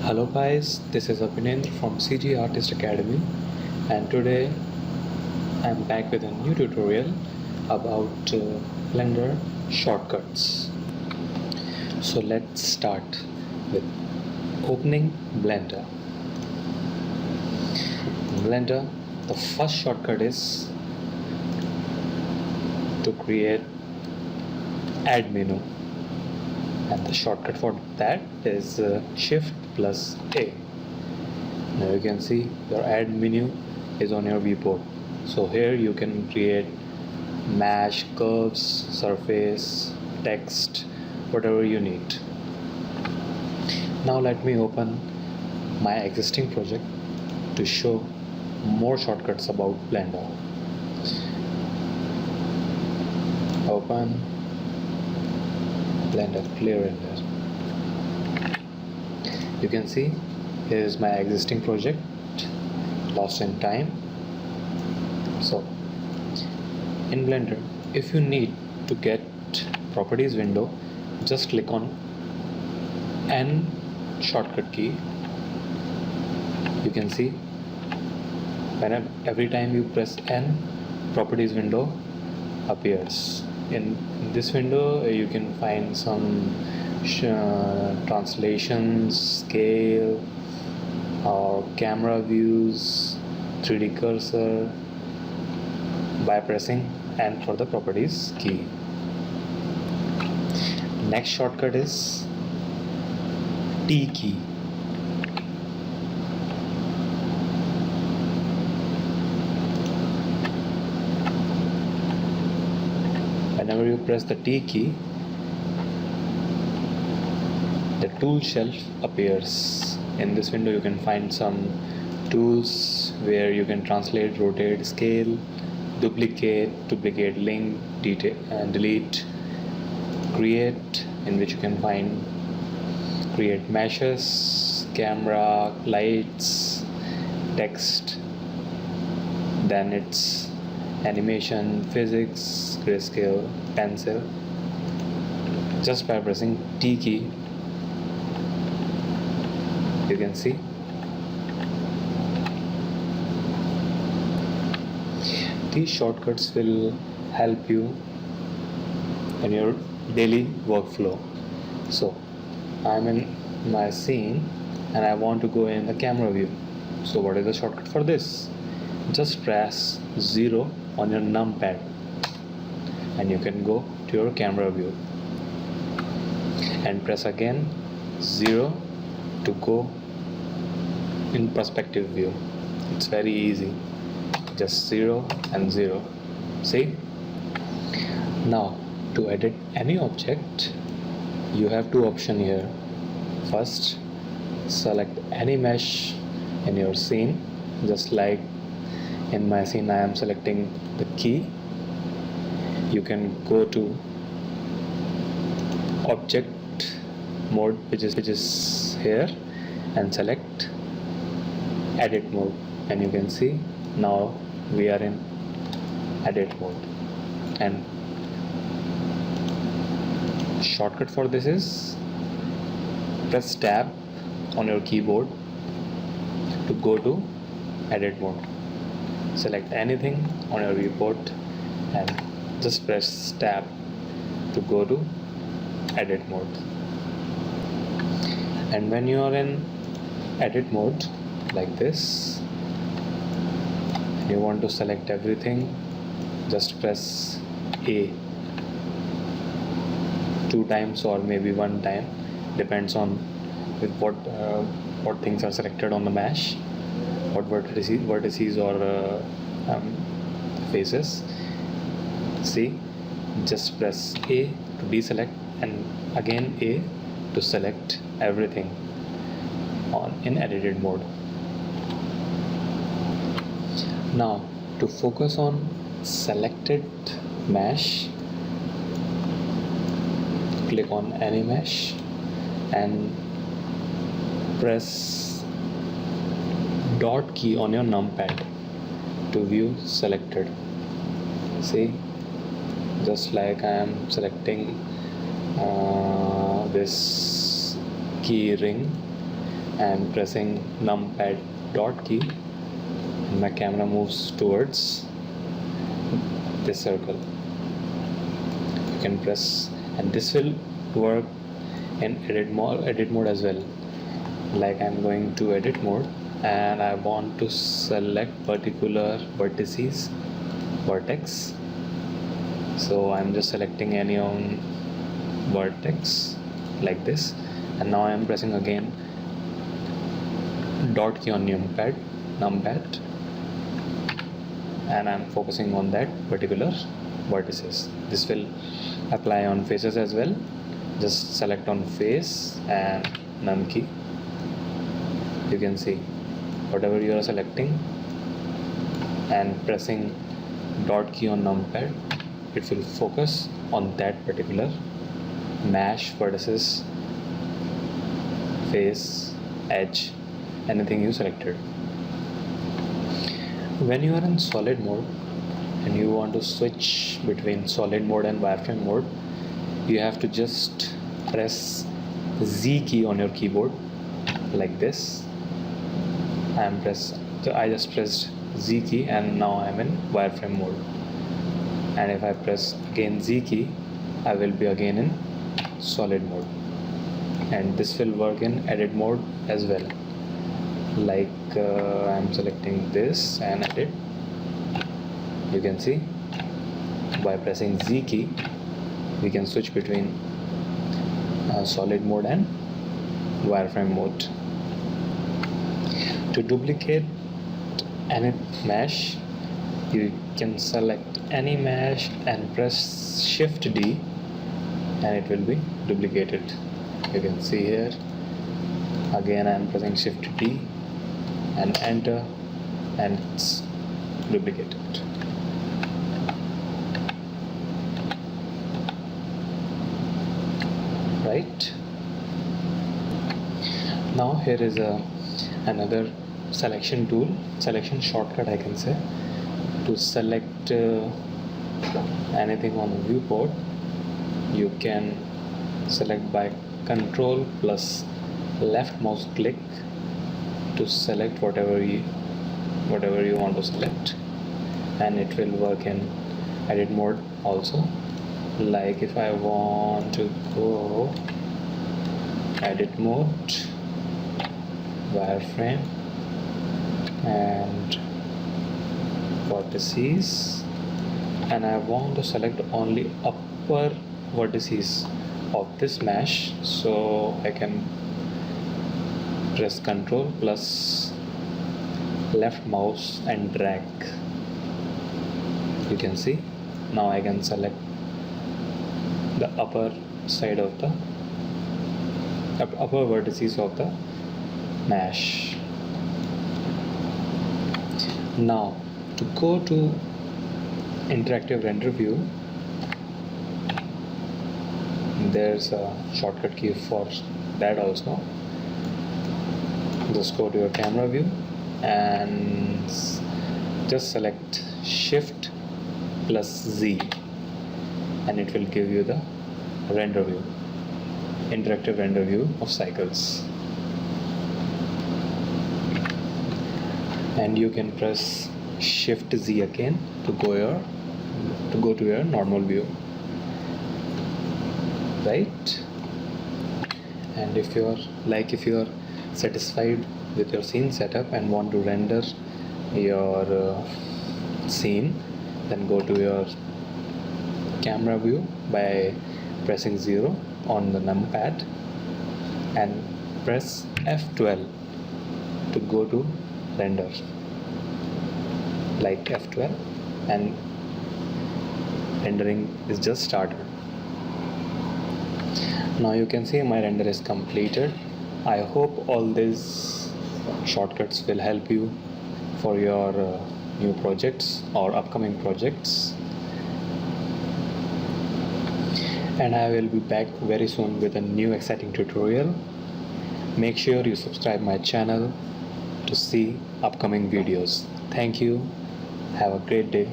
Hello guys, this is Abhinendra from CG Artist Academy, and today I'm back with a new tutorial about Blender shortcuts. So let's start with opening Blender. In Blender, the first shortcut is to create add menu, and the shortcut for that is Shift+A. Now you can see your add menu is on your viewport. So here you can create mesh, curves, surface, text, whatever you need. Now let me open my existing project to show more shortcuts about Blender. Open Blender, clear in there. You can see here is my existing project, lost in time. So in Blender, if you need to get properties window, just click on N shortcut key. You can see every time you press N, properties window appears. In this window you can find some translations, scale, or camera views, 3D cursor, by pressing N for the properties key. Next shortcut is T key. Whenever you press the T key, the tool shelf appears. In this window you can find some tools where you can translate, rotate, scale, duplicate link, detail and delete, create, in which you can find create meshes, camera, lights, text, then it's animation, physics, grayscale, pencil. Just by pressing T key, you can see these shortcuts will help you in your daily workflow. So I'm in my scene and I want to go in the camera view. So what is the shortcut for this? Just press 0 on your numpad and you can go to your camera view, and press again 0 to go in perspective view. It's very easy, just 0 and 0. See? Now to edit any object, you have two options here. First, select any mesh in your scene, just like in my scene I am selecting the key. You can go to object mode, which is here, and select edit mode, and you can see now we are in edit mode. And shortcut for this is press tab on your keyboard to go to edit mode. Select anything on your viewport and just press tab to go to edit mode. And when you are in edit mode like this, you want to select everything, just press A 2 times or maybe 1 time, depends on with what things are selected on the mesh, what vertices or faces. See, just press A to deselect and again A to select everything in edited mode. Now to focus on selected mesh, click on any mesh and press dot key on your numpad to view selected. See, just like I am selecting this key ring, and pressing Numpad dot key, and my camera moves towards this circle. You can press, and this will work in edit mode as well. Like I'm going to edit mode and I want to select particular vertex, so I'm just selecting any on vertex like this, and now I'm pressing again dot key on numpad, and I'm focusing on that particular vertices. This will apply on faces as well. Just select on face and num key. You can see whatever you are selecting and pressing dot key on numpad, it will focus on that particular mesh, vertices, face, edge, anything you selected. When you are in solid mode and you want to switch between solid mode and wireframe mode, you have to just press Z key on your keyboard like this. I just pressed Z key and now I'm in wireframe mode. And if I press again Z key, I will be again in solid mode. And this will work in edit mode as well. Like I'm selecting this and edit. You can see by pressing Z key we can switch between solid mode and wireframe mode. To duplicate any mesh, you can select any mesh and press Shift+D and it will be duplicated. You can see here. Again I am pressing Shift+D and enter, and it's duplicated. Right. Now here is another selection tool, selection shortcut I can say, to select anything on the viewport. You can select by CTRL+left mouse click to select whatever you want to select, and it will work in edit mode also. Like if I want to go edit mode, wireframe and vertices, and I want to select only upper vertices of this mesh, so I can press CTRL+ left mouse and drag. You can see now I can select the upper side of the upper vertices of the mesh. Now to go to interactive render view, there's a shortcut key for that also. Just go to your camera view and just select Shift+Z and it will give you the render view, interactive render view of cycles. And you can press Shift+Z again to go to your normal view. Right. And if you're satisfied with your scene setup and want to render your scene, then go to your camera view by pressing 0 on the numpad and press F12 to go to render, like F12, and rendering is just started. Now you can see my render is completed. I hope all these shortcuts will help you for your new projects or upcoming projects, and I will be back very soon with a new exciting tutorial. Make sure you subscribe my channel to see upcoming videos. Thank you. Have a great day.